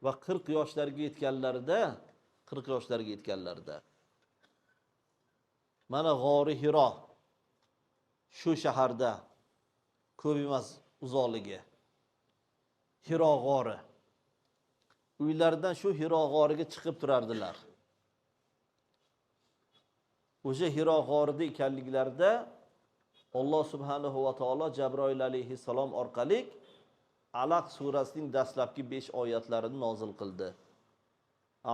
va 40 yoshlarga yetganlarida mana g'ori Hiro shu shaharda ko'p emas uzoqligi Hiro g'ori. Uylaridan shu Hiro g'origa chiqib turardilar. O'sha Hiro g'orida ekanliklarida Alloh subhanahu va taolo Jabroil alayhissalom orqali Alaq surasining dastlabki 5 oyatlarini nozil qildi.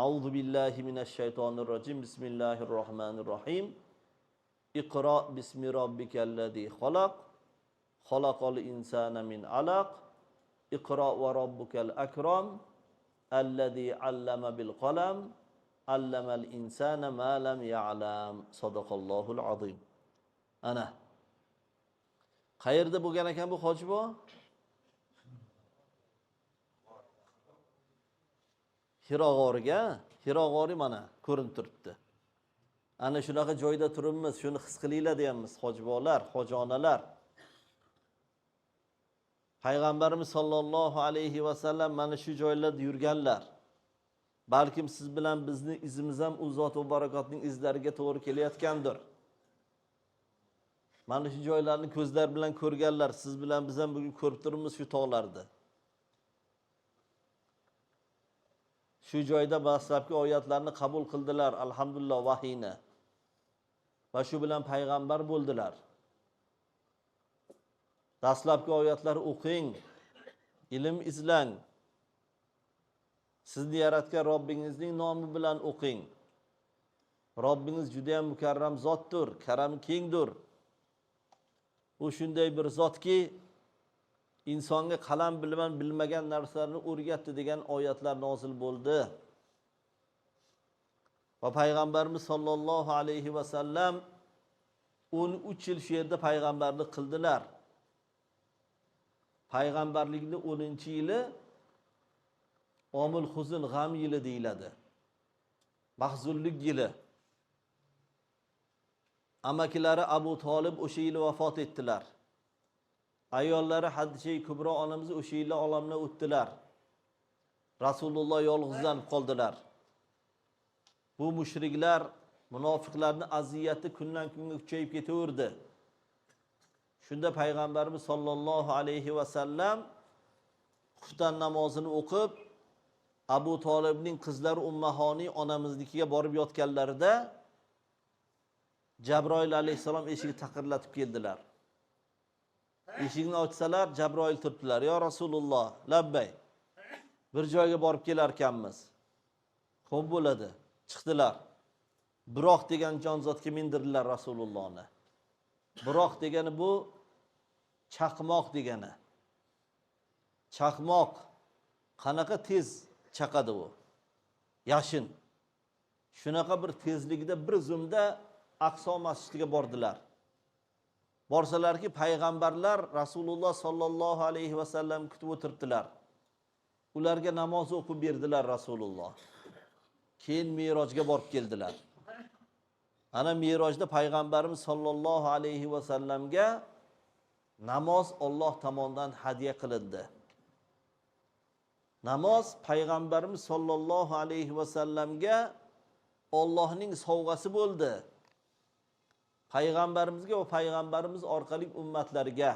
A'udhu billahi minash shaytonir rojim. Bismillahirrohmanirrohim. Iqro bismi robbikallazi xalaq. Xalaqal insana min alaq. Iqro va robbukal akram. Allazi allama bil qalam. Allamal insana ma lam ya'lam. Sadaqallohul azim. Ana. Qayerda bo'lgan ekan bu hojibo? Hiro g'origa, Hiro g'ori mana ko'rinib turibdi. Ana shunaqa joyda turibmiz, shuni his qilinglar deyapmiz, hojibolar, hojonalar. Payg'ambarimiz sollallohu alayhi va sallam mana shu joylarda yurganlar. Balkim siz bilan bizning izimiz ham u zot va barakotning izlariga to'g'ri kelayotgandir. Mana shu joylarni ko'zlar bilan ko'rganlar, siz bilan biz ham bugun ko'rib turibmiz shu tog'larda. Shu joyda dastlabki oyatlarni qabul qildilar, alhamdulillah vahiyni. Va shu bilan payg'ambar bo'ldilar. Dastlabki oyatlarni o'qing, ilm izlang. Sizni yaratgan Robbingizning nomi bilan o'qing. Robbingiz juda ham mukarram zotdir, karami kengdir. U shunday bir zotki, insonga qalam bilan bilmagan narsalarni o'rgatdi degan oyatlar nozil bo'ldi. Va payg'ambarimiz sollallohu alayhi va sallam 13 yil shu yerda payg'ambarlik qildilar. Payg'ambarlikning 10-yili Omul Huzn g'am yili deyiladi. Mahzunlik yili. Amakilari Abu Talib o'sha yili vafot etdilar. Ayollari Hadisha Kubro onamiz o'sha yili olamdan o'tdilar. Rasululloh yolg'izlanib qoldilar. Bu mushriklar, munofiqlarning aziyati kundan kunga kuchayib ketaverdi. Shunda payg'ambarimiz sollallohu alayhi va sallam xuftan namozini o'qib, Abu Talibning qizlari Ummahoni onamiznikiga borib yotganlarida Jabroil alayhissalom eshikni taqirlatib keldilar. Eshikni ochsalar, Jabroil turibdilar. "Ya Rasululloh, labbay. Bir joyga borib kelar ekanmiz." "Xo'p bo'ladi." Chiqdilar. Buroq degan jonzotga mindirdilar Rasulullohni. Buroq degani bu chaqmoq degani. Chaqmoq qanaqa tez chaqadi u? Yashin. Shunaqa bir tezlikda bir zumda Aqso masjidiga bordilar. Borsalarki payg'ambarlar Rasululloh sollallohu alayhi va sallam kutib o'tiribdilar. Ularga namoz o'qib berdilar Rasululloh. Keyin Mirojga borib keldilar. Ana Mirojda payg'ambarimiz sollallohu alayhi va sallamga namoz Alloh tomonidan hadya qilindi. Namoz payg'ambarimiz sollallohu alayhi va sallamga Allohning sovg'asi bo'ldi. Payg'ambarimizga va payg'ambarimiz orqali ummatlariga.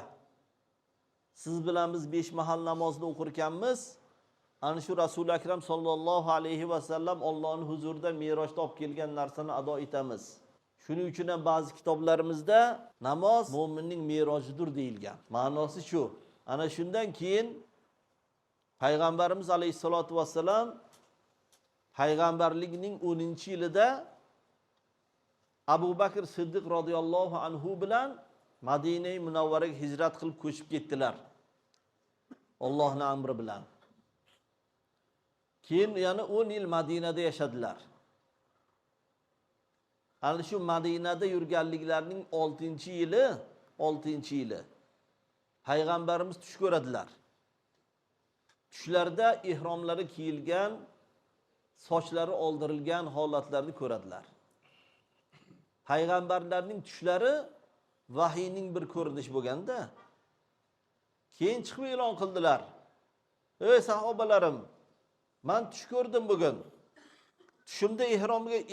Siz bilan biz 5 mahal namozni o'qir ekanmiz. Ana shu Rasul akram sollallohu alayhi va sallam Allohning huzurida Mirojda olib kelgan narsani ado etamiz. Shuning uchun ham ba'zi kitoblarimizda namoz mo'minning mirojidir deyilgan. Ma'nosi shu. Ana shundan keyin payg'ambarimiz alayhisolatu vassalam payg'ambarlikning 10-yilida Abu Bakr Siddiq radhiyallohu anhu bilan Madina-i Munawvaraga hijrat qilib ko'chib ketdilar. Allohning amri bilan. Keyin yana 10 yil Madinada yashadilar. Ana shu Madinada yurganliklarining 6-yili payg'ambarimiz tush ko'radilar. Tushlarda ihromlari kiyilgan, sochlari oldirilgan holatlarni ko'radilar. Payg'ambarlarning tushlari vahiyning bir ko'rinishi bo'lganda, keyin chiqib e'lon qildilar. "Ey sahobalarim, Men tush ko'rdim bugun. Tushimda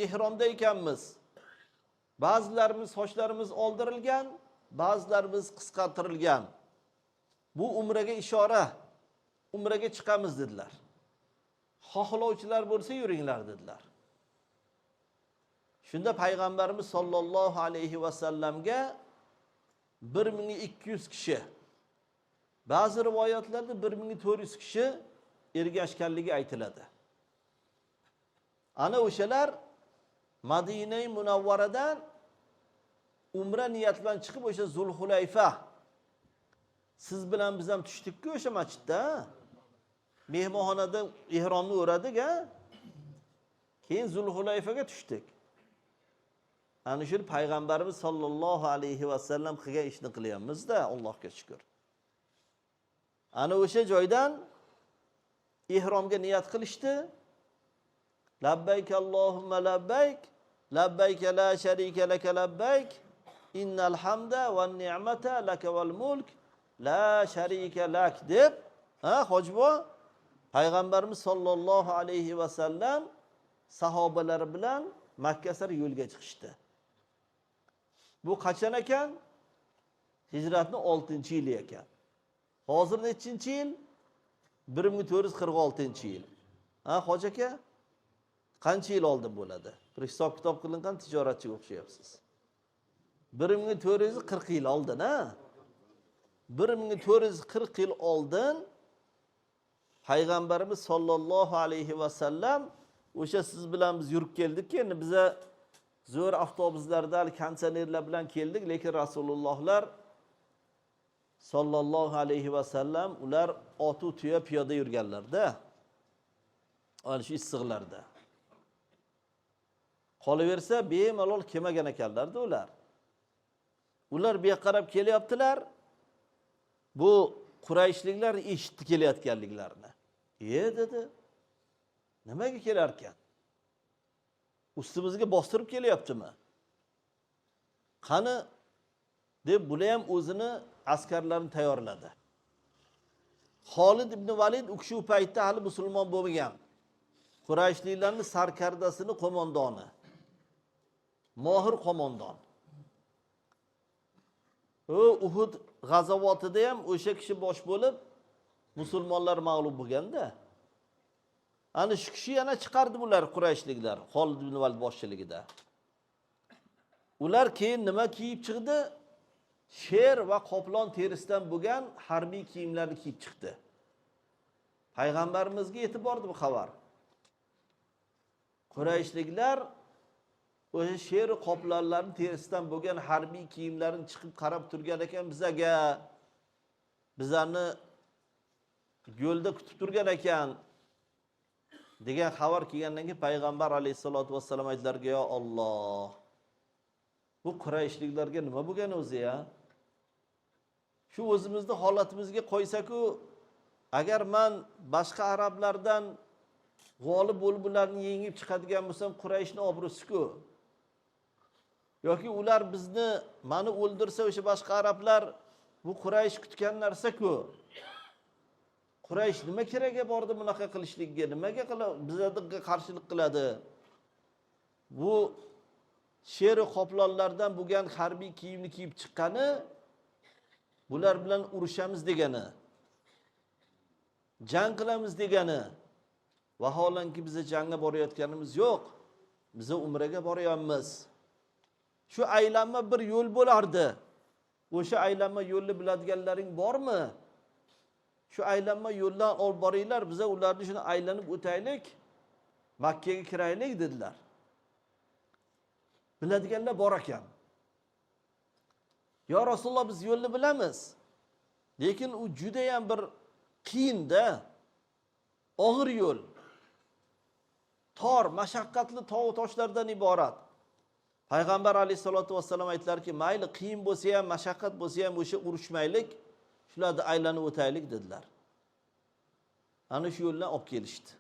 ihromda ekanmiz. Ba'zilarimiz sochlarimiz oldirilgan, ba'zilarimiz qisqartirilgan. Bu umraga ishora. Umraga chiqamiz dedilar. Xohlovchilar bo'lsa yuringlar dedilar. Shunda payg'ambarimiz sollallohu alayhi va sallamga 1200 kishi, ba'zi rivoyatlarda 1400 kishi ergashganligi aytiladi. Ana o'shalar Madina-i Munawvaradan umra niyat bilan chiqib o'sha Zulhulayfa, siz bilan biz ham tushdik-ku o'sha masjidda. Mehmonxonada ihromni o'radik-a. Keyin Zulhulayfaga tushdik. Ana shu payg'ambarimiz sollallohu alayhi va sallam qilgan ishni qilyapmiz-da, Allohga shukr. Ana o'sha joydan ihromga niyat qilishdi. Labbayk Allohumma labbayk, labbayk la sharika laka labbayk, innal hamda wan ni'mata laka wal mulk la sharika lak deb, hojibo payg'ambarimiz sollallohu alayhi va sallam sahobalari bilan Makka sari yo'lga chiqishdi. Bu qachon ekan? Hijratning 6-yili ekan. Hozir nechinchi yil? 1446-yil. Hoji aka, qancha yil oldin bo'ladi? Bir hisob kitob qilingan tijoratchiga o'xshayapsiz. 1440 yil oldin, 1440 yil oldin payg'ambarimiz sollallohu alayhi va sallam o'sha siz bilan biz yurib keldik-ki, endi biza zo'r avtobuslarda konditsionerlar bilan keldik, lekin Rasulullohlar sollallohu alayhi va sallam ular ot tuya piyoda yurganlarda. Ana shu issiqlarda. Qolaversa bemalol kelmagan ekanlarda ular. Ular bu yoqqa qarab kelyaptilar. Bu Qurayshliklar eshitdi kelayotganliklarini. Dedi. Nimaga kelar ekan? Ustimizga bostirib kelyaptimi? Qani deb bular ham o'zini askarlarini tayyorladi. Xolid ibn Valid u kishi paytda hali musulmon bo'lmagan. Qurayshliklarning sarkardasini qo'mondoni. Mohir qo'mondon. Uhud g'azovotida ham o'sha kishi bosh bo'lib musulmonlar mag'lub bo'lganda. Ana shu kishi yana chiqardi bular Qurayshliklar, Xolid ibn Valid boshchiligida. Ular keyin nima kiyib chiqdi? Sher va qoplon terisidan bo'lgan harbiy kiyimlarni kiyib chiqdi. Payg'ambarimizga yetib bordi bu xabar. Qurayshliklar o'sha sher va qoplonlarning terisidan bo'lgan harbiy kiyimlarini chiqib qarab turgan ekan bizaga. Bizlarni yo'lda kutib turgan ekan degan xabar kelgandan keyin payg'ambar alayhisolatu vassalam aytdilarga, "Ya Alloh, bu Qurayshliklarga nima bo'lgan o'zi ya? Shu o'zimizni holatimizga qo'ysa-ku, agar men boshqa arablardan g'olib bo'lib ularni yengib chiqadigan bo'lsam, Qurayshning obro'si-ku. Yoki ular bizni meni o'ldirsa o'sha boshqa arablar bu Quraysh kutgan narsa-ku. Quraysh nima keraga bordi bunaqa qilishlikka? Nimaga bizga qarshilik qiladi? Bu sher va qoplonlardan bo'lgan harbiy kiyimni kiyib chiqqani bular bilan urushamiz degani. Jang qilamiz degani. Vaholanki biz jangga borayotganimiz yo'q. Biz umraga boryapmiz. Shu aylanma bir yo'l bo'lardi. O'sha aylanma yo'lni biladiganlaring bormi? Shu aylanma yo'ldan olib boringlar, biz ularni shuni aylanib o'taylik, Makkaga kiraylik dedilar. Biladiganlar bor ekan. Ya Rasululloh, biz yo'lni bilamiz. Lekin u juda ham bir qiyin-da. Og'ir yo'l. Tor, mashaqqatli tog' toshlardan iborat. Payg'ambar alayhisolatu vassalam aytlarki, mayli qiyin bo'lsa ham, mashaqqat bo'lsa ham o'sha urushmaylik, shularni aylanib o'taylik dedilar. Ana shu yo'ldan olib kelishdi.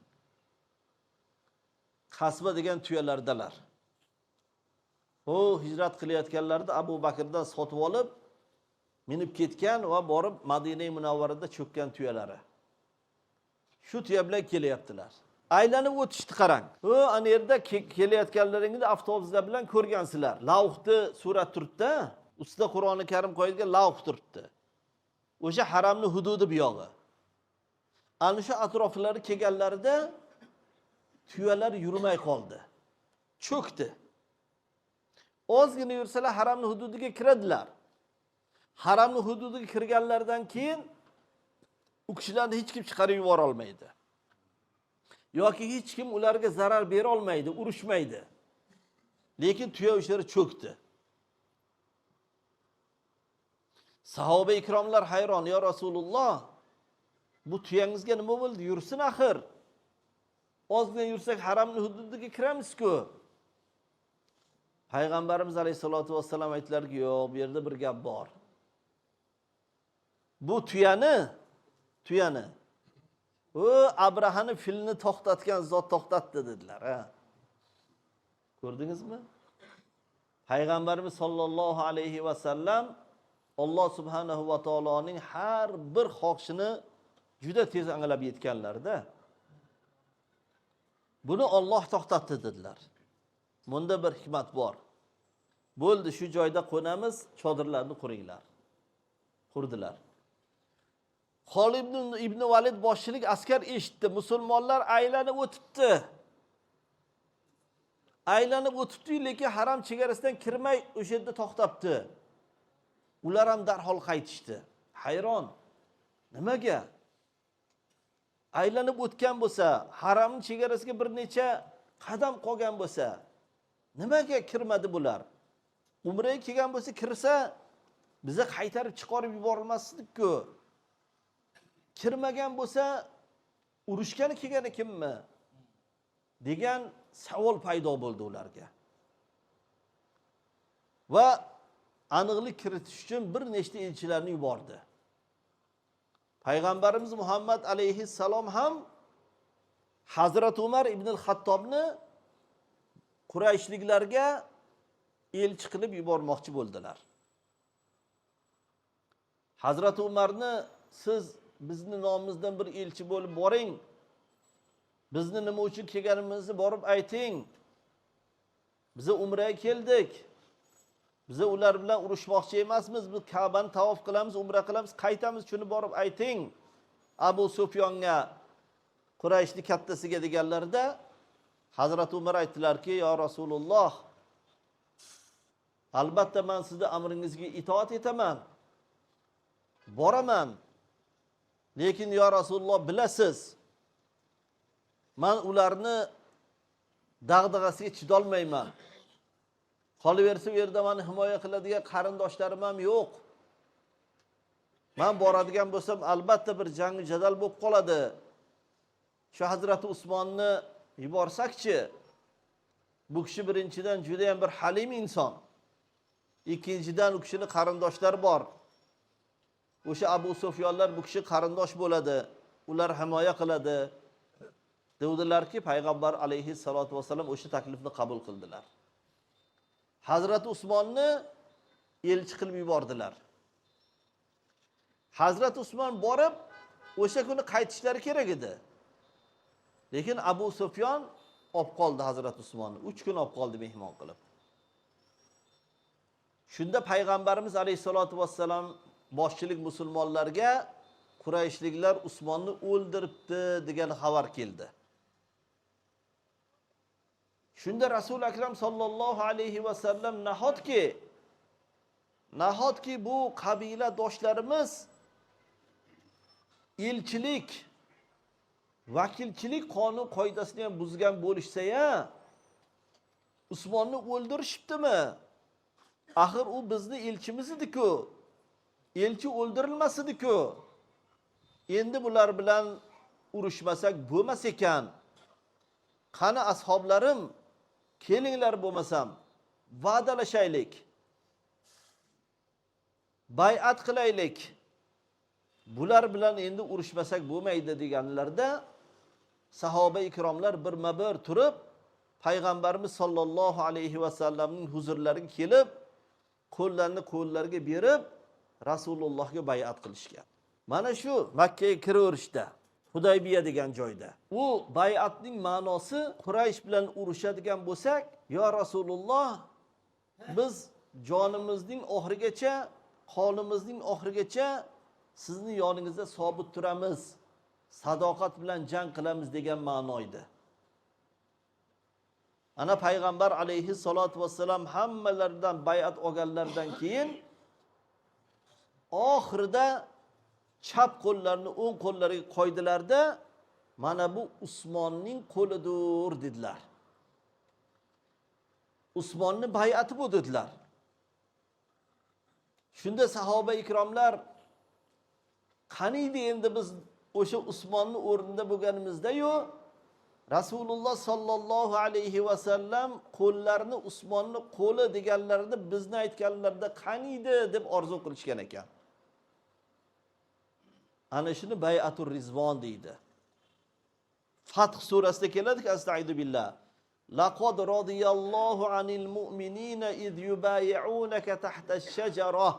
Qasba degan tuyalardalar. O hijrat qilayotganlarda Abu Bakrdan sotib olib, minib ketgan va borib Madina-i Munawvarada cho'kkan tuyalari. Shu tuya bilan kelyaptilar. aylanib o'tishni qarang. Ana yerda kelayotganlaringizda avtobuslar bilan ko'rgansizlar. Lavhni surat turibdi, ustida Qur'oni Karim qo'yilgan lavh turibdi. O'sha haramni hududi bu yog'i. Ana shu atroflari kelganlarida tuyalar yurmay qoldi. Cho'kdi. Ozgina yursalar haramni hududiga kiradilar. Haramni hududiga kirganlardan keyin u kishilarni hech kim chiqarib yubora olmaydi. Yoki hech kim ularga zarar bera olmaydi, urushmaydi. Lekin tuya o'shlari cho'kdi. Sahoba ikromlar hayron, "Ya Rasululloh, bu tuyangizga nima bo'ldi? Yursin axir. Ozgina yursak haramni hududiga kiramiz-ku." Payg'ambarimiz alayhisolatu vassalam aytdilarki, "Yo'q, bu yerda bir gap bor. Bu tuyani Abrahani filni to'xtatgan zot to'xtatdi" dedilar, ha. Ko'rdingizmi? Payg'ambarimiz sollallohu alayhi va sallam Alloh subhanahu va taoloning har bir xohishini juda tez anglab yetganlarda. Buni Alloh to'xtatdi dedilar. Bunda bir hikmat bor. Bo'ldi, shu joyda qo'namiz, chodirlarni quringlar. Qurdilar. Xolid ibn Valid boshchilik askar eshitdi, musulmonlar aylanib o'tibdi. Aylanib o'tibdi, lekin haram chegarasidan kirmay o'sha yerda to'xtabdi. Ular ham darhol qaytishdi. Hayron. Nimaga? Aylanib o'tgan bo'lsa, haramning chegarasiga bir necha qadam qolgan bo'lsa, nimaga kirmadi bular? Umraga kelgan bo'lsa kirsa, bizni qaytarib chiqarib yuborilmasdik-ku. Kirmagan bo'lsa, urushgani kelgani kimmi? degan savol paydo bo'ldi ularga. Va aniqlik kiritish uchun bir nechta elchilarni yubordi. Payg'ambarimiz Muhammad alayhissalom ham Hazrat Umar ibn al-Xattobni Qurayshliklarga elchi qilib yubormoqchi bo'ldilar. Hazrat Umarni, siz bizni nomimizdan bir elchi bo'lib boring. Bizni nima uchun kelganimizni borib ayting. Biz umraga keldik. Biz ular bilan urushmoqchi emasmiz. Biz Ka'bani tavof qilamiz, umra qilamiz, qaytamiz, shuni borib ayting. Abu Sufyonga, Qurayshning kattasiga deganlarida Hazrat Umar aytdilarki, "Ya Rasululloh, albatta men sizning amringizga itoat etaman. Boraman. Lekin ya Rasululloh, bilasiz, men ularni dag'dag'asiga chidolmayman. Qolaversa u yerda meni himoya qiladigan qarindoshlarim ham yo'q. Men boradigan bo'lsam albatta bir jang jadal bo'lib qoladi. Shu Hazrat Usmonni yuborsakchi, bu kishi birinchidan juda ham bir halim inson. Ikkinchidan u kishining qarindoshlari bor. O'sha Abu Sufyonlar bu kishi qarindosh bo'ladi. Ular himoya qiladi." Dedilarki, Payg'ambar alayhissalatu vassalam o'sha taklifni qabul qildilar. Hazrat Usmonni elchi qilib yubordilar. Hazrat Usmon borib, o'sha kuni qaytishlari kerak edi. Lekin Abu Sufyon olib qoldi Hazrat Usmonni. 3 kun olib qoldi mehmon qilib. Shunda Payg'ambarimiz alayhissalatu vassalam boshchilik musulmonlarga Qurayshliklar Usmonni o'ldiribdi degan xabar keldi. Shunda Rasul akram sallallohu alayhi va sallam nahotki bu qabila doshlarimiz elchilik, vakilchilik qonun qoidasini ham buzgan bo'lishsa-ya, Usmonni o'ldirishibdimi? Axir u bizni elchimiz edi-ku. Elchi o'ldirilmasidi-ku. Endi bular bilan urushmasak bo'lmas ekan. Qani ashoblarim, kelinglar bo'lmasam, va'dalashaylik. Bay'at qilaylik. Bular bilan endi urushmasak bo'lmaydi deganlarda sahoba ikromlar birma-bir turib, Payg'ambarimiz sollallohu alayhi va sallamning huzurlariga kelib, qo'llarini qo'llariga berib, Rasulullohga bay'at qilishgan. Mana shu Makka ga kiraverishda Hudaybiya degan joyda. U bay'atning ma'nosi Quraysh bilan urushadigan bo'lsak, yo Rasululloh, biz jonimizning oxirigacha, qonimizning oxirigacha sizni yoningizda sobit turamiz, sadoqat bilan jang qilamiz degan ma'no edi. Ana payg'ambar alayhi salatu vassalam hammalaridan bay'at olganlardan keyin oxirida chap qo'llarini o'ng qo'llariga qo'ydilarda, mana bu Usmonning qo'lidir dedilar. Usmonning bay'ati bu dedilar. Shunda sahoba ikromlar, qaniydi endi biz o'sha Usmonning o'rnida bo'lganimizda-yu, Rasululloh sallallohu alayhi va sallam qo'llarini Usmonning qo'li deganlarida bizni aytganlarida qaniydi deb orzu qilishgan ekan. Ana shuni bay'atur rizvon deydi. Fath surasida keladi, astag'firu billah. Laqad radiyallohu anil mu'minina iz yubay'unaka tahta ash-shajarah.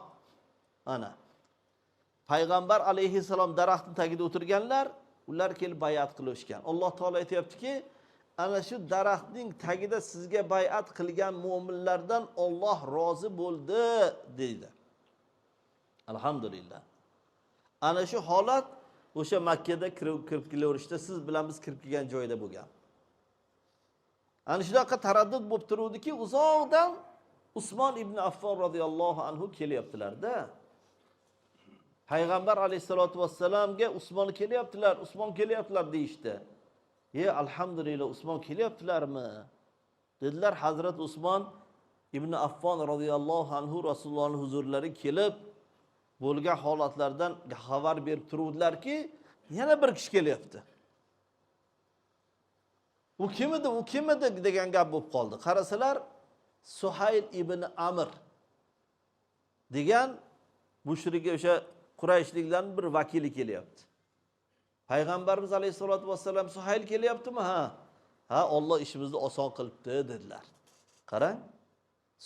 Ana payg'ambar alayhissalom daraxtning tagida o'tirganlar, ular kelib bay'at qilishgan. Alloh taolo aytayaptiki, ana shu daraxtning tagida sizga bay'at qilgan mu'minlardan Alloh rozi bo'ldi deydi. Alhamdulillah. Ana shu holat o'sha Makkada kirib kelaverishda siz bilan biz kirib kelgan joyda bo'lgan. Ana shunaqa taraddud bo'lib turuvdiki, uzoqdan Usmon ibn Affon radhiyallohu anhu kelyaptilar-da. Payg'ambar alayhisolatu vassalamga Usmon kelyaptilar deyishdi. Alhamdulillah, Usmon kelyaptilarmi? Dedilar. Hazrat Usmon ibn Affon radhiyallohu anhu Rasulullohning huzurlariga kelib bo'lgan holatlardan xabar berib turuvdilarki, yana bir kishi kelyapti. U kim edi degan gap bo'lib qoldi. Qarasalar, Suhayl ibn Amr degan mushrikga o'sha Qurayshliklarning bir vakili kelyapti. Payg'ambarimiz alayhisolatu vassalam, Suhayl kelyaptimi? Ha, Alloh ishimizni oson qilibdi dedilar. Qarang,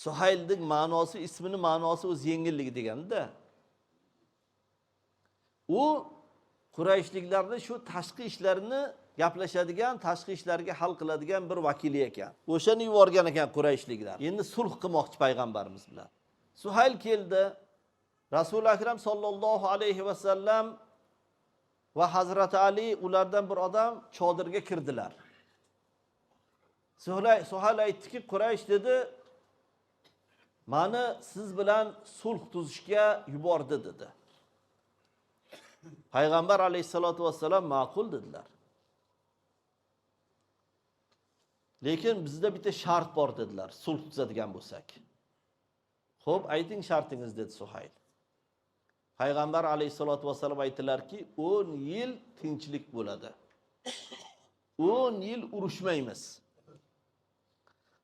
Suhaylning ma'nosi, ismining ma'nosi o'z yengilligi deganda. U Qurayshliklarning shu tashqi ishlarini gaplashadigan, tashqi ishlarga hal qiladigan bir vakili ekan. O'shani yuborgan ekan Qurayshliklar. Endi sulh qilmoqchi payg'ambarimiz bilan. Suhayl keldi. Rasul akram sallallohu alayhi va sallam va Hazrat Ali ulardan bir odam chodirga kirdilar. Suhayl aytdiki, Quraysh dedi, mani siz bilan sulh tuzishga yubordi dedi. Payg'ambar alayhisolatu vassalam ma'qul dedilar. Lekin bizda bitta shart bor dedilar, sulh tuzadigan bo'lsak. Xo'p, ayting shartingiz dedi Suhayl. Payg'ambar alayhisolatu vassalam aytdilarki, 10 yil tinchlik bo'ladi. 10 yil urushmaymiz.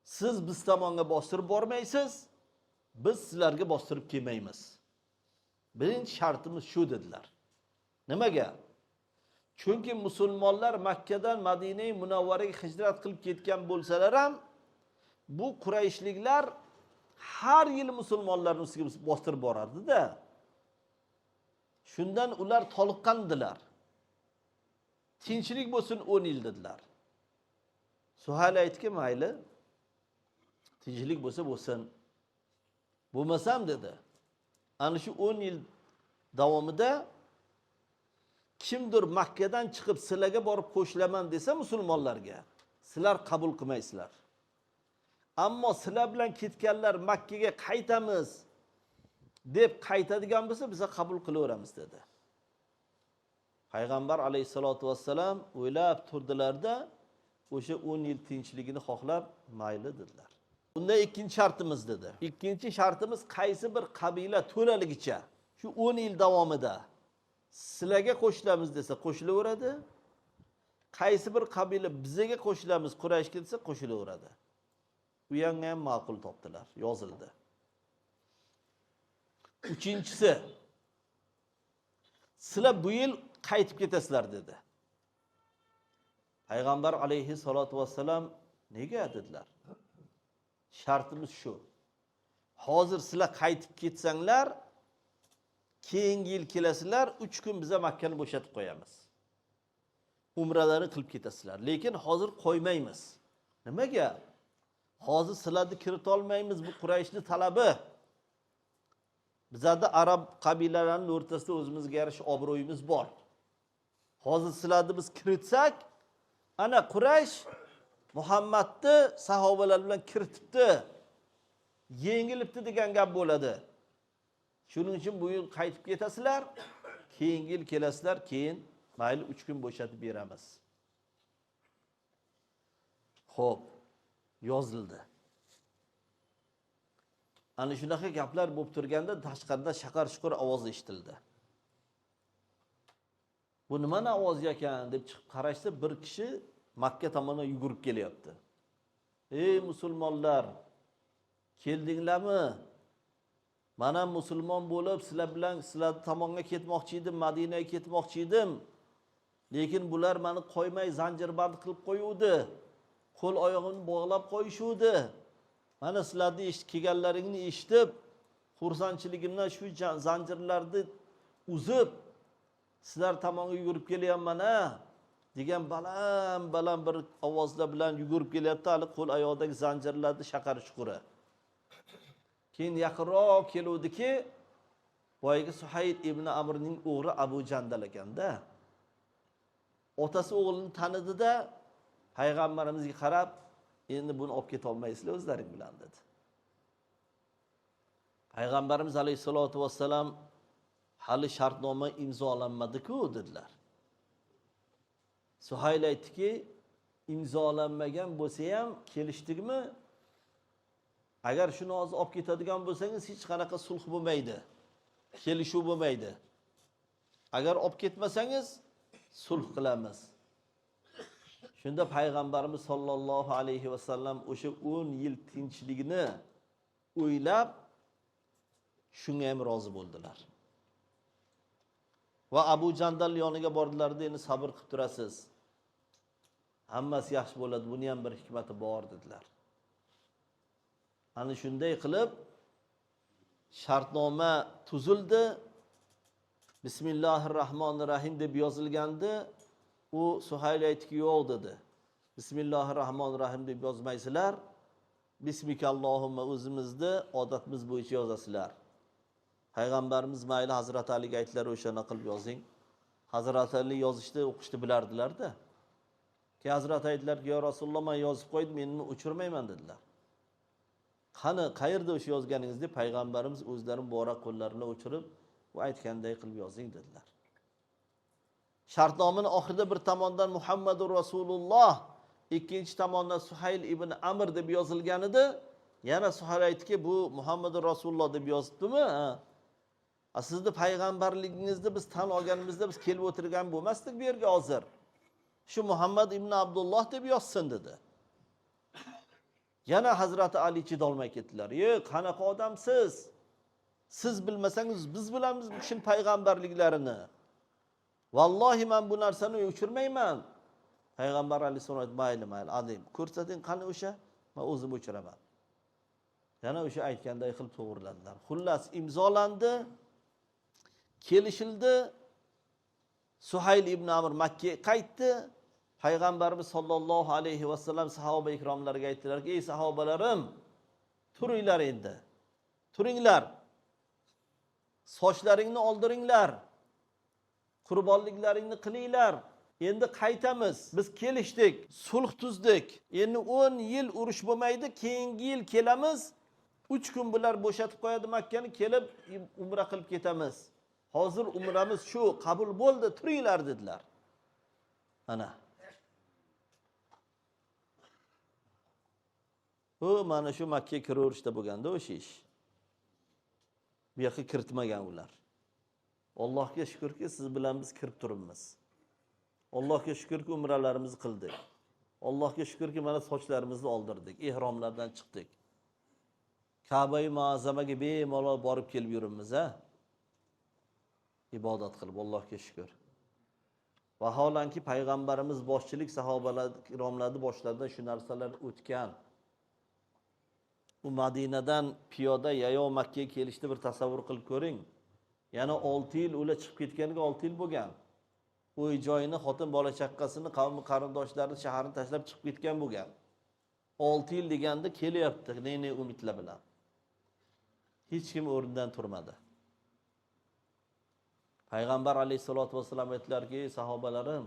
Siz biz tomonga bostirib bormaysiz, biz sizlarga bostirib kelmaymiz. Birinchi shartimiz shu dedilar. Nimaga? Chunki musulmonlar Makkadan Madina-i Munavvaraga hijrat qilib ketgan bo'lsalar ham, bu Qurayshliklar har yil musulmonlarning ustiga bostirib borardi-da. Shundan ular toliqqandilar. Tinchlik bo'lsin 10 yil dedilar. Suhayl aytdiki, mayli. Tinchlik bo'lsa bo'lsin. Bo'lmasam dedi. Ana shu 10 yil davomida kimdir Makkadan chiqib sizlarga borib qo'shilaman desa musulmonlarga, sizlar qabul qilmaysizlar. Ammo sizlar bilan ketganlar Makkaga qaytamiz deb qaytadigan bo'lsa, biz qabul qilaveramiz dedi. Payg'ambar alayhisolatu vassalam o'ylab turdilarda, o'sha 10 yil tinchligini xohlab, mayli dedilar. Bunda ikkinchi shartimiz dedi. Ikkinchi shartimiz qaysi bir qabila to'laligicha shu 10 yil davomida sizlarga qo'shilamiz desa qo'shilaveradi. Qaysi bir qabila bizga qo'shilamiz, Qurayshga desa qo'shilaveradi. Bu yangi ham ma'qul topdilar, yozildi. Uchinchisi, sizlar bu yil qaytib ketasizlar dedi. Payg'ambar alayhi salatu vassalam nega dedilar? Shartimiz shu. Hozir sizlar qaytib ketsanglar, keyingi yil kelasizlar, 3 kun biza Makkani bo'shatib qo'yamiz. umralarni qilib ketasizlar. Lekin hozir qo'ymaymiz. Nimaga? Hozir sizlarni kirita olmaymiz, bu Qurayshning talabi. Bizda arab qabilalarining o'rtasida o'zimizga yarasha obro'yimiz bor. Hozir sizlarni biz kiritsak, ana Quraysh Muhammadni sahobalar bilan kiritibdi, yengilibdi degan gap bo'ladi. Shuning uchun bu yil qaytib ketasizlar, keyingi yil kelasizlar, keyin mayli 3 kun bo'shatib beramiz. Xo'p, yozildi. Ana shunaqa gaplar bo'lib turganda tashqarida shaqar-shuqur ovozi eshitildi. Bu nima ovoz ekan deb chiqib qarashsa, bir kishi Makka tomonga yugurib kelyapti. Ey musulmonlar, keldinglarmi? Men ham musulmon bo'lib, sizlar bilan sizlar tomonga ketmoqchi edim, Madinaga ketmoqchi edim. Lekin bular meni qo'ymay zanjirband qilib qo'yuvdi. Qo'l oyog'imni bog'lab qo'yishuvdi. Mana sizlarni kelganlaringni eshitib, xursandchiligimdan shu zanjirlarni uzib, sizlar tomonga yugurib kelyapman-a degan baland bir ovozlar bilan yugurib kelyapti. Hali qo'l oyoqdagi zanjirlarni shaqar-shuquri. Keyin yaqinroq keluvdiki, boyagi Suhayl ibn Amrning o'g'li Abu Jandal ekanda. Otasi o'g'lini tanidi-da, payg'ambarimizga qarab, endi buni olib keta olmaysizlar o'zlaring bilan dedi. Payg'ambarimiz alayhisolatu vassalam hali shartnoma imzolanmadi-ku dedilar. Suhayl aytdiki, imzolanmagan bo'lsa ham kelishdikmi? Agar shuni hozir olib ketadigan bo'lsangiz, hech qanaqa sulh bo'lmaydi. Kelishuv bo'lmaydi. Agar olib ketmasangiz, sulh qilamiz. Shunda payg'ambarimiz sollallohu alayhi vasallam o'sha 10 yil tinchligini o'ylab shunga ham rozi bo'ldilar. Va Abu Jandal yoniga bordilar-da, endi sabr qilib turasiz. Hammasi yaxshi bo'ladi, buni ham bir hikmati bor dedilar. Ana shunday qilib shartnoma tuzildi. Bismillahirrohmanirrohim deb yozilgandi. U Suhayl aytdiki, yo'q dedi. Bismillahirrohmanirrohim deb yozmaysizlar. Bismikallohumma o'zimizni odatimiz bo'yicha yozasizlar. Payg'ambarimiz mayli Hazrat Aliga aytdilar, o'shani qilib yozing. Hazrat Ali yozishni, o'qishni bilardilar-da. Keyin Hazrat aytdilar-ki, "Ya Rasululloh, men yozib qo'ydim, meni o'chirmayman" dedilar. Qani, qayerda o'sha yozganingiz deb payg'ambarimiz o'zlarining muborak qo'llarini o'chirib, "Bu aytganday qilib yozing" dedilar. Shartnomaning oxirida bir tomondan Muhammadur Rasululloh, ikkinchi tomondan Suhayl ibn Amr deb yozilgan edi. Yana Suhayl aytdiki, "Bu Muhammadur Rasululloh deb yozibdimi? Sizni payg'ambarligingizni biz tan olganimizda biz kelib o'tirgan bo'lmasdik bu yerga hozir. Shu Muhammad ibn Abdulloh deb yozsin" dedi. Yana Hazrati Ali chidolmay ketdilar. "Ey, qanaqa odamsiz? Siz bilmasangiz biz bilamiz bu kishining payg'ambarliklarini. Vallohi men bu narsani o'chirmayman." Payg'ambar alayhisolom aytdi, "Mayli, ading, ko'rsating qani o'sha, men o'zim o'chiraman." Yana o'sha aytganday qilib to'g'riladilar. Xullas imzolandi, kelishildi. Suhayl ibn Amr Makkaga qaytdi. Payg'ambarimiz sollallohu alayhi vasallam sahoba ikromlarga aytdilar-ki, "Ey sahobalarim, turinglar endi. Turinglar. Sochlaringni oldiringlar. Qurbonliklaringni qilinglar. Endi qaytamiz. Biz kelishdik, sulh tuzdik. Endi 10 yil urush bo'lmaydi, keyingi yil kelamiz. 3 kun bular bo'shatib qo'yadi Makkani, kelib umra qilib ketamiz. Hozir umramiz shu, qabul bo'ldi, turinglar" dedilar. Ana. Bu mana shu Makka kiraverishda bo'lganda o'sha ish. Bu yoqqa kiritmagan ular. Allohga shukrki, siz bilan biz kirib turibmiz. Allohga shukrki, umralarimizni qildik. Allohga shukrki, mana sochlarimizni oldirdik, ihromlardan chiqdik. Ka'ba-i Muazzamaga bemalol borib kelib yuribmiz, ha? Ibodat qilib, Allohga shukr. Vaholanki payg'ambarimiz boshchilik sahobalar ikromlarni boshlaridan shu narsalar o'tgan. Bu Madinadan piyoda yayov Makkaga kelishni bir tasavvur qilib ko'ring. Yana 6 yil ular chiqib ketganiga 6 yil bo'lgan. uy joyini, xotin bola chaqqasini, qavmi qarindoshlarini, shaharni tashlab chiqib ketgan bo'lgan. 6 yil deganda kelyapti, ne umidlar bilan. Hech kim o'rnidan turmadi. Payg'ambar alayhisolatu vasallam aytdilarki, sahobalarim,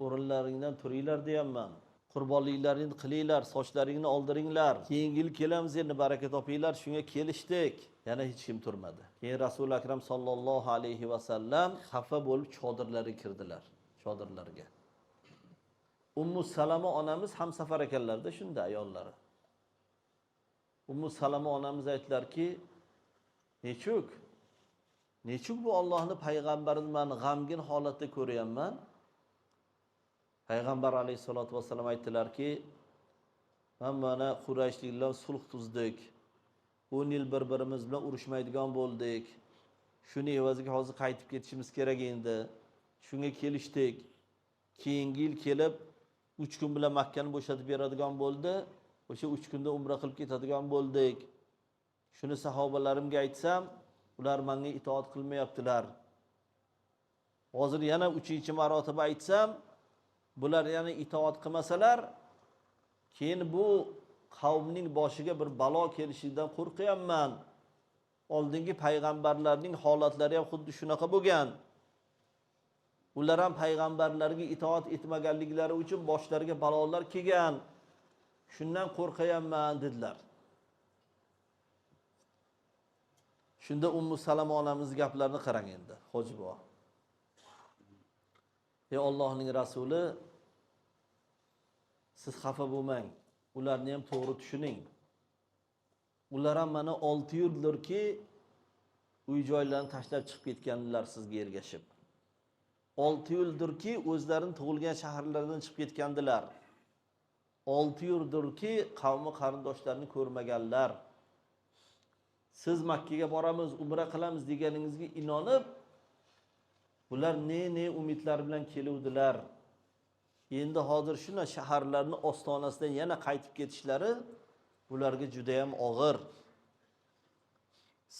o'rinlaringdan turinglar deyapman. Qurbonliklaringni qilinglar, sochlaringni oldiringlar. Keyingi yil kelamiz endi baraka topinglar. Shunga kelishdik. Yana hech kim turmadi. Keyin Rasul akram sallallohu alayhi vasallam xafa bo'lib chodirlarga kirdilar. Chodirlarga. Ummu Salama onamiz ham safar ekanlarda shunda ayollari. Ummu Salama onamiz aytdilarki, nechuk bu Allohning payg'ambarini men g'amgin holatda ko'ryapman. Payg'ambar alayhisolatu vasallam aytdilarki, men mana Qurayshliklar bilan sulh tuzdik. 10 yil bir-birimiz bilan urushmaydigan bo'ldik. Shuni evaziga hozir qaytib ketishimiz kerak endi. Shunga kelishdik. Keyingi yil kelib 3 kun bilan Makkani bo'shatib beradigan bo'ldi. O'sha 3 kunda umra qilib ketadigan bo'ldik. Shuni sahobalarimga aytsam, ular menga itoat qilmayaptilar. Hozir yana 3-marotaba aytsam, bular yana itoat qilmasalar, keyin bu qavmning boshiga bir balo kelishidan qo'rqyapman. Oldingi payg'ambarlarning holatlari ham xuddi shunaqa bo'lgan. Ular ham payg'ambarlarga itoat etmaganliklari uchun boshlariga balolar kelgan. Shundan qo'rqyapman dedilar. Shunda Ummu Salama onamiz gaplarini qarang endi, hojibo. Ey Allohning rasuli, siz xafa bo'lmang. Ularni ham to'g'ri tushuning. Ular ham mana 6 yildirki uy joylarini tashlab chiqib ketganlar sizga ergashib. 6 yildirki o'zlarining tug'ilgan shaharlaridan chiqib ketgandilar. 6 yildirki qavmi qarindoshlarini ko'rmaganlar. Siz Makkaga boramiz, umra qilamiz deganingizga inonib, ular ne umidlar bilan keluvdilar. Endi hozir shuna shaharlarning ostonasidan yana qaytib ketishlari ularga juda ham og'ir.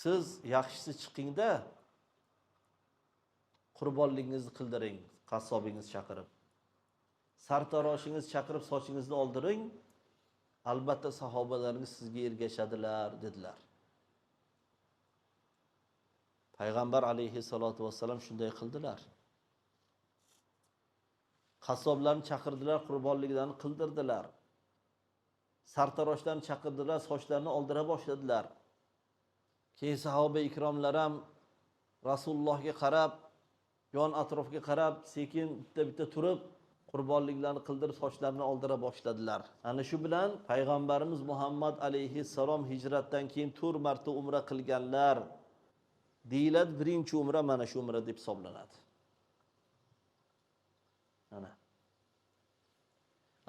Siz yaxshisi chiqingda qurbonligingizni qildiring, qassobingizni chaqirib. Sartaroshingizni chaqirib sochingizni oldiring. Albatta sahobalaringiz sizga ergashadilar dedilar. Payg'ambar alayhisolatu vasallam shunday qildilar. Qassoblarni chaqirdilar, qurbonliklarni qildirdilar. Sartaroshlarni chaqirdilar, sochlarini oldira boshladilar. Keyin sahoba ikromlar ham Rasulullohga qarab, yon atrofga qarab, sekin bitta turib, qurbonliklarni qildirib, sochlarini oldira boshladilar. Ana shu bilan payg'ambarimiz Muhammad alayhissalom hijratdan keyin 4 marta umra qilganlar deyiladi. Birinchi umra mana shu umra deb hisoblanadi.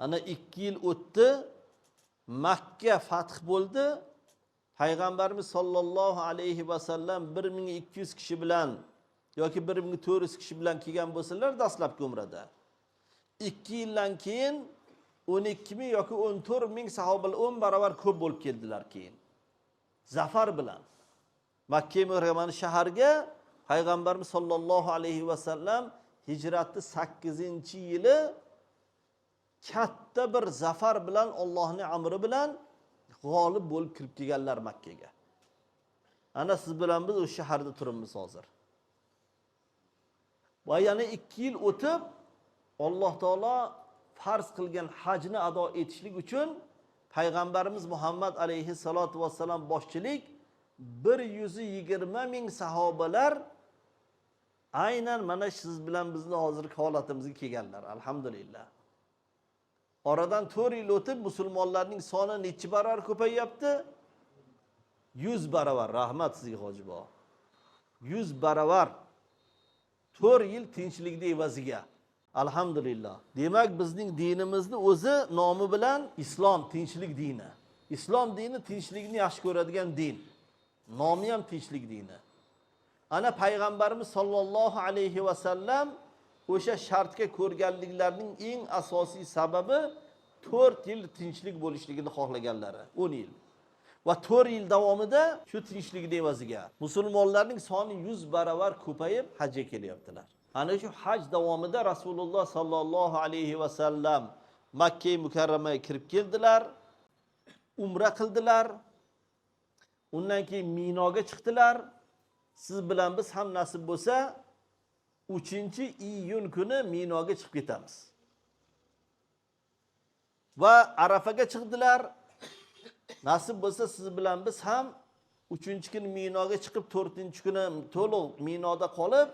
Ana 2 yil o'tdi, Makka fath bo'ldi. Payg'ambarimiz sollallohu alayhi vasallam 1200 kishi bilan yoki 1400 kishi bilan kelgan bo'lsalar dastlabki umrada. 2 yildan keyin 12000 yoki 14000 sahobalar 10 barobar ko'p bo'lib keldilar keyin. Zafar bilan Makka mukarramani shaharga Payg'ambarimiz sollallohu alayhi vasallam hijratning 8-yili katta bir zafar bilan Allohning amri bilan g'olib bo'lib kirib kelganlar Makkaga. Ana siz bilan biz o'sha shaharda turibmiz hozir. Va yana 2 yil o'tib Alloh taolo farz qilgan hajni ado etishlik uchun Payg'ambarimiz Muhammad alayhisolatu vasallam boshchilik 120 ming sahobalar aynan mana siz bilan bizni hozirgi holatimizga kelganlar. Alhamdulillah. Oradan 4 yil o'tib musulmonlarning soni necha barobar ko'payyapti? 100 barobar. Rahmat sizga hojibo. 100 barobar. 4 yil tinchlikni evaziga. Alhamdulillah. Demak bizning dinimizni o'zi nomi bilan islom, tinchlik dini. Islom dini tinchlikni yaxshi ko'radigan din. Nomi ham tinchlik dini. Ana payg'ambarimiz sollallohu alayhi vasallam o'sha shartga ko'rganliklarining eng asosiy sababi 4 yil tinchlik bo'lishligini xohlaganlari. 10 yil. Va 4 yil davomida shu tinchlikning evaziga musulmonlarning soni 100 barobar ko'payib hajga kelyaptilar. Ana shu haj davomida Rasululloh sallallohu alayhi va sallam Makka mukarramaga kirib keldilar, umra qildilar. Undan keyin Minoga chiqdilar. Siz bilan biz ham nasib bo'lsa 3-iyun kuni Minoga chiqib ketamiz. Va Arafaga chiqdilar. Nasib bo'lsa siz bilan biz ham 3-kuni Minoga chiqib 4-kuni to'liq Minoda qolib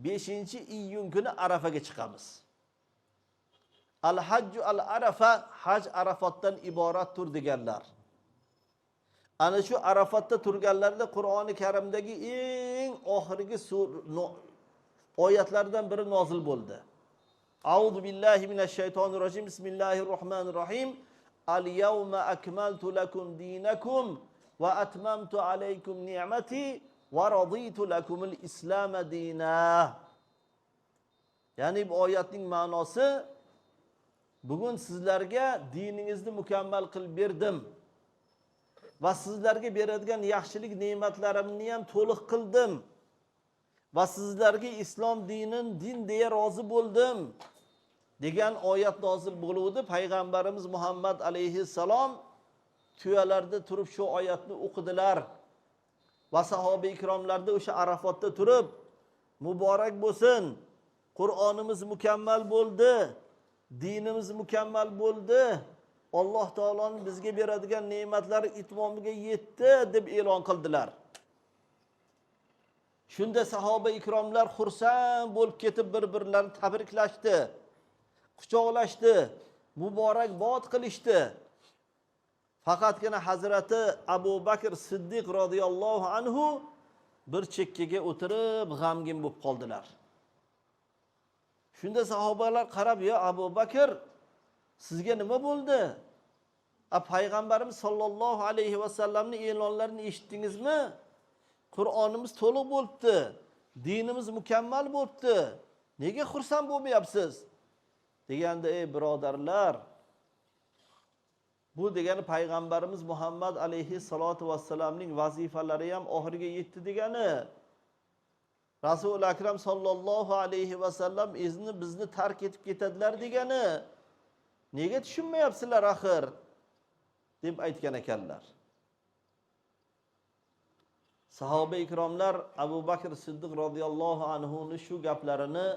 5-iyun kuni Arafaga chiqamiz. Al-hajju al-arafa, haj Arafatdan iboratdir deganlar. Ana shu Arafatda turganlarda Qur'oni Karimdagi eng oxirgi oyatlardan biri nozil bo'ldi. A'udhu billahi minash shaytonir rojim. Bismillahirrohmanirrohim. Al-yawma akmaltu lakum dinakum va atmamtu alaykum ni'mati va raditu lakumul islam dina. Ya'ni bu oyatning ma'nosi, bugun sizlarga diningizni mukammal qilib berdim va sizlarga beradigan yaxshilik ne'matlarimni ham to'liq qildim va sizlarga islom dinin din deya rozi bo'ldim degan oyat nozil bo'ldi. Payg'ambarimiz Muhammad alayhissalom tuyalarda turib shu oyatni o'qidilar va sahoba ikromlarda o'sha Arafatda turib muborak bo'lsin, Qur'onimiz mukammal bo'ldi, dinimiz mukammal bo'ldi, Alloh taoloning bizga beradigan ne'matlari itmomiga yetdi deb e'lon qildilar. Shunda sahoba ikromlar xursand bo'lib ketib bir-birlarini tabriklashdi, quchoqlashdi, muborakbod qilishdi. Faqatgina Hazrati Abu Bakr Siddiq radhiyallohu anhu bir chekkaga o'tirib g'amgin bo'lib qoldilar. Shunda sahobalar qarab, "Ya Abu Bakr, sizga nima bo'ldi? Payg'ambarimiz sollallohu alayhi va sallamning e'lonlarini eshitdingizmi? Qur'onimiz to'liq bo'libdi, dinimiz mukammal bo'libdi. Nega xursand bo'lmayapsiz?" deganda, "Ey birodarlar, bu degani Payg'ambarimiz Muhammad alayhi salatu vassalamning vazifalari ham oxiriga yetdi degani. Rasul akram sallallohu alayhi va sallam bizni tark etib ketadilar degani. Nega tushunmayapsizlar axir?" deb aytgan ekanlar. Sahoba ikromlar Abu Bakr Siddiq radhiyallohu anhu shu gaplarini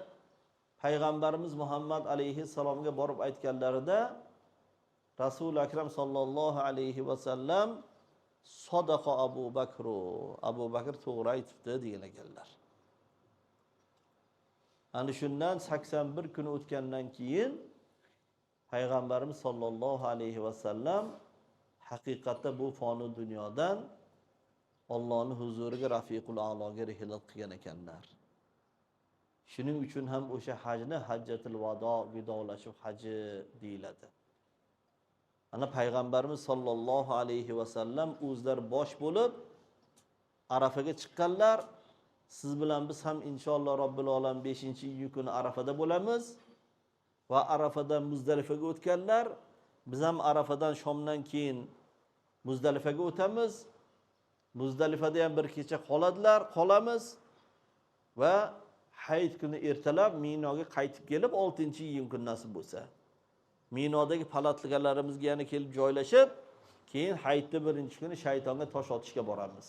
Payg'ambarimiz Muhammad alayhi salomga borib aytganlarida Rasul akram sallallohu alayhi va sallam "Sadaqa Abu Bakru, Abu Bakr to'g'ri aytibdi" degan ekanlar. Ana shundan 81 kun o'tgandan keyin Payg'ambarimiz sollallohu alayhi va sallam haqiqatda bu foni dunyodan Allohning huzuriga Rafiqul A'loga rihlat qilgan ekanlar. Shuning uchun ham o'sha hajni Hajjatul Vado, vidolashuv haji deyiladi. Ana Payg'ambarimiz sollallohu alayhi va sallam o'zlari bosh bo'lib Arafaga chiqqanlar. Siz bilan biz ham inshaalloh Robbil olam 5-iyun kuni Arafada bo'lamiz va Arafadan Muzdalifaga o'tganlar. Biz ham Arafadan shomdan keyin Muzdalifaga o'tamiz. Muzdalifada ham bir kecha qolamiz va hayit kuni ertalab Minoga qaytib kelib 6-iyun kuni nasib bo'lsa Minodagi palatligalarimizga yana kelib joylashib, keyin hayitda 1-kuni shaytonga tosh otishga boramiz.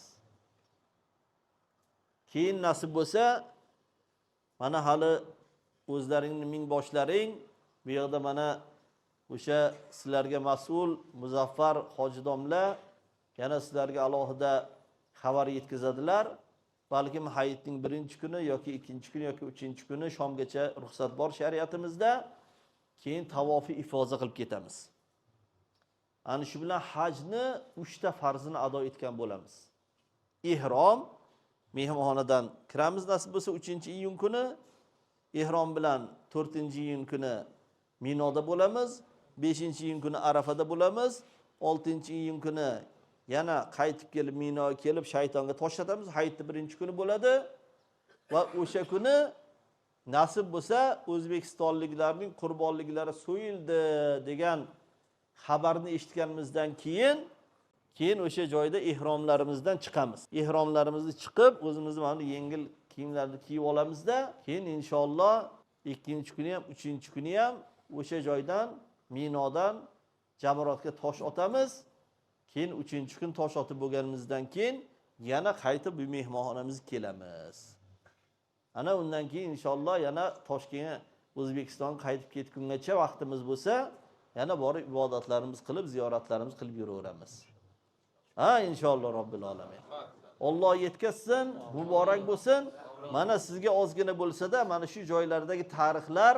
Keyin nasib bo'lsa mana hali o'zlaringning mingboshlaring bu yerda mana o'sha sizlarga mas'ul Muzaffar hojidomlar yana sizlarga alohida xabar yetkazadilar. Balkim hayitning 1-kuni yoki 2-kuni yoki 3-kuni shomgacha ruxsat bor shariatimizda. Keyin tavofi ifoza qilib ketamiz. Ana shu bilan hajni 3 ta farzini ado etgan bo'lamiz. Ihrom, mehmonxonadan kiramiz nasib bo'lsa 3-iyun kuni. Ihrom bilan 4-iyun kuni Minoda bo'lamiz. 5-iyun kuni Arafada bo'lamiz. 6-iyun kuni yana qaytib kelib Minoga kelib shaytonga tosh otamiz. Hayitda 1-kuni bo'ladi va o'sha kuni nasib bo'lsa O'zbekistonliklarning qurbonliklari so'yildi degan xabarni eshitganimizdan keyin o'sha joyda ihromlarimizdan chiqamiz. Ihromlarimizni chiqib, o'zimizni mana yengil kiyimlarni kiyib olamizda, keyin inshaalloh ikkinchi kuni ham, uchinchi kuni ham o'sha joydan Minodan Jamorotga tosh otamiz. Keyin uchinchi kun tosh otib bo'lganimizdan keyin yana qaytib bu mehmonxonamizga kelamiz. Ana undan keyin inshaalloh yana Toshkentga, O'zbekistonga qaytib ketgungacha vaqtimiz bo'lsa, yana borib ibodatlarimiz qilib, ziyoratlarimiz qilib yuraveramiz. Ha, inshaalloh Robbil alamin. Alloh yetkazsin, muborak bo'lsin. Mana sizga ozgina bo'lsa-da, mana shu joylardagi tarixlar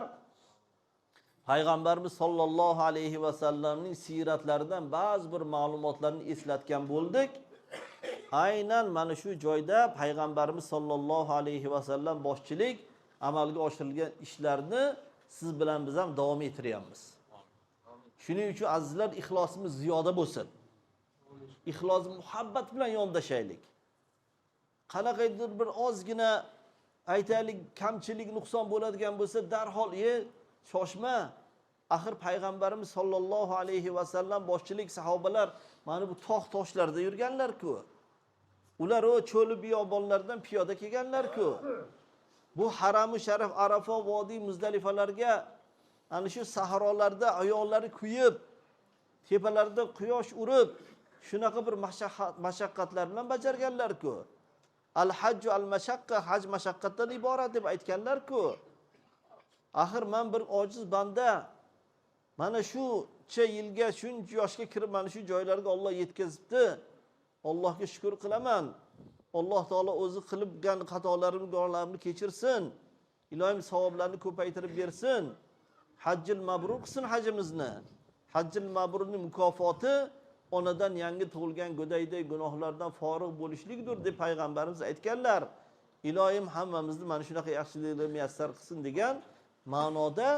Payg'ambarimiz sollallohu alayhi va sallamning siratlaridan ba'zi bir ma'lumotlarni eslatgan bo'ldik. Aynan mana shu joyda Payg'ambarimiz sollallohu alayhi va sallam boshchilik amalga oshirilgan ishlarni siz bilan biz ham davom ettiryapmiz. Shuning uchun azizlar, ixlosimiz ziyoda bo'lsin. Ixlos, muhabbat bilan yondashaylik. Qanaqaydir bir ozgina aytaylik kamchilik, nuqson bo'ladigan bo'lsa, darhol shoshma. Axir Payg'ambarimiz sollallohu alayhi va sallam boshchilik sahobalar mana bu tog' toshlarda yurganlar-ku. Ular o cho'li biyobonlardan piyoda kelganlar-ku. Bu haram-u sharaf Arafa vodiy Muzdalifalarga ana shu sahrolarda ayollari kuyib, tepalarida quyosh urib, shunaqa bir mashaqqatlar bilan bajarganlar-ku. Al-hajju al-mashaqqa, haj mashaqqatdan iborat deb aytganlar-ku. Axir men bir ojiz banda mana shuncha yilga, shuncha yoshga kirib mana shu joylarga Alloh yetkazibdi. Allohga shukr qilaman. Alloh taolo o'zi qilgan xatolarimni, gunohlarimni kechirsin. Ilohim savoblarni ko'paytirib bersin. Hajjil mabrur qilsin hajimizni. Hajjil mabrurning mukofoti onadan yangi tug'ilgan go'dayday gunohlardan forig' bo'lishlikdir deb payg'ambarimiz aytganlar. Ilohim hammamizni mana shunaqa yaxshiliklarga muyassar qilsin degan ma'noda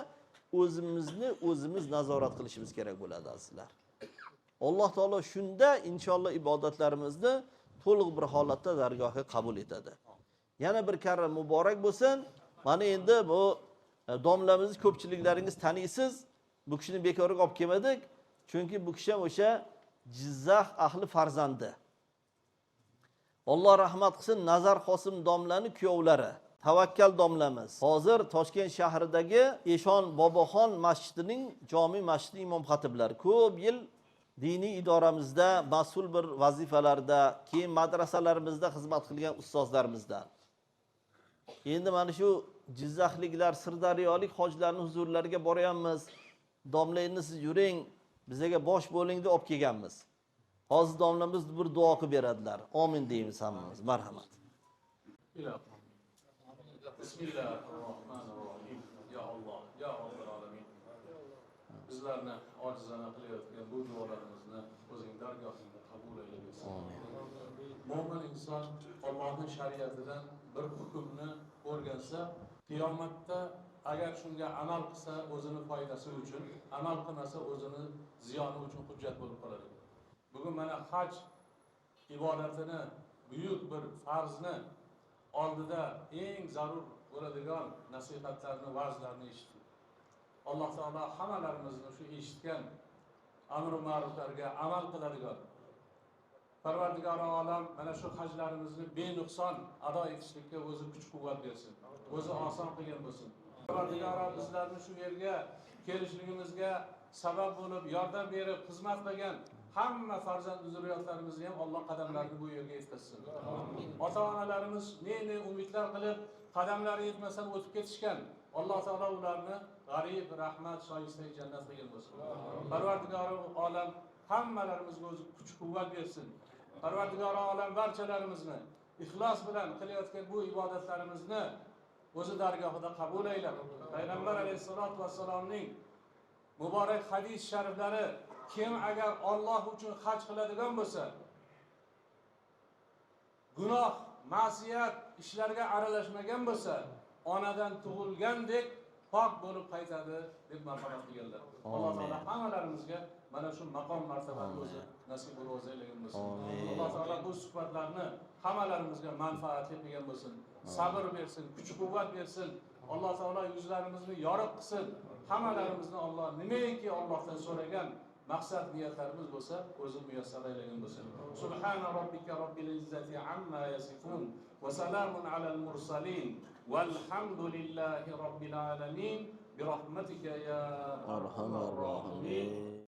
o'zimizni o'zimiz nazorat qilishimiz kerak bo'ladi azizlar. Alloh taolo shunda inshaalloh ibodatlarimizni to'liq bir holatda dargohga qabul etadi. Yana bir karra muborak bo'lsin. Mana endi bu domlamizni ko'pchiliklaringiz taniysiz. Bu kishini bekorga olib kelmadik. Chunki bu kishi ham o'sha Jizzax ahli farzandi. Alloh rahmat qilsin, Nazar Qosim domlani kuyovlari. Tavakkal domlamiz. Hozir Toshkent shahridagi Eshon Boboxon masjidining jami masjidi imom xatiblari. Ko'p yil diniy idoramizda mas'ul bir vazifalarda, keyin madrasalarimizda xizmat qilgan ustozlarimizdan. Endi mana shu Jizzaxliklar, Sirdaryolik hojilarning huzurlariga boryapmiz. Domlalarni siz yuring, bizga bosh bo'ling deb olib kelganmiz. Hozir domlamiz bir duo qilib beradilar. Amin deymiz hammamiz. Marhamat. Bismillahirrohmanirrohim. Ya Allah, ya Rabbul alamin. Bizlarni ojizona qilayotgan bu duolarimizni o'zing dargohingda qabul aylasin. Mo'min inson Allohning shariatidan bir hukmni o'rgansa, qiyomatda agar shunga amal qilsa o'zini foydasi uchun, amal qilmasa o'zini ziyoni uchun hujjat bo'lib qoladi. Bugun mana haj ibodatini, buyuk bir farzni oldida eng zarur bo'ladigan nasihatlarni, va'zlarni eshitdik. Alloh taolo hammalarimizni shu eshitgan amr va ma'ruflarga amal qiladigan Parvardigori olam mana shu hajlarimizni benuqson ado etishlikka o'zi kuch-quvvat bersin. O'zi oson qilgan bo'lsin. Parvardigori bizlarni shu yerga kelishligimizga sabab bo'lib, yordam berib, xizmat qilgan hamma farzand zurriyotlarimizni ham Alloh qadamlarini bu yerga yetkazsin. Ota-onalarimiz ne umidlar qilib qadamlari yetmasdan o'tib ketishgan. Alloh taolo ularni g'arib, rahmat, shoyista jannat qilgan bo'lsin. Parvardigori olam hammalarimizga o'zi kuch-quvvat bersin. Parvardigori olam barchalarimizni ixlos bilan qilayotgan bu ibodatlarimizni o'zi dargohida qabul aylab, Payg'ambar alayhisolatu vassalomning muborak hadis shariflari, kim agar Alloh uchun haj qiladigan bo'lsa, gunoh, ma'siyat ishlarga aralashmagan bo'lsa, onadan tug'ilgandek pok bo'lib qaytadi deb marhamat qilganlar. Alloh taolo hammalarimizga mana shu maqom martabani o'zi nasib qilib o'zaylagan bo'lsin. Alloh taolo bu suhbatlarni hammalarimizga manfaatli qilgan bo'lsin. Sabr bersin, kuch-quvvat bersin. Alloh taolo yuzlarimizni yorug' qilsin. Hammalarimizni Alloh nimaiki Allohdan so'ragan maqsad niyatlarimiz bo'lsa, o'zi muyassar aylagan bo'lsin. Subhana robbika robbil izzati amma yasifun va salamun alal mursalin valhamdulillahi robbil alamin bi rahmatika ya arhamar rohimin.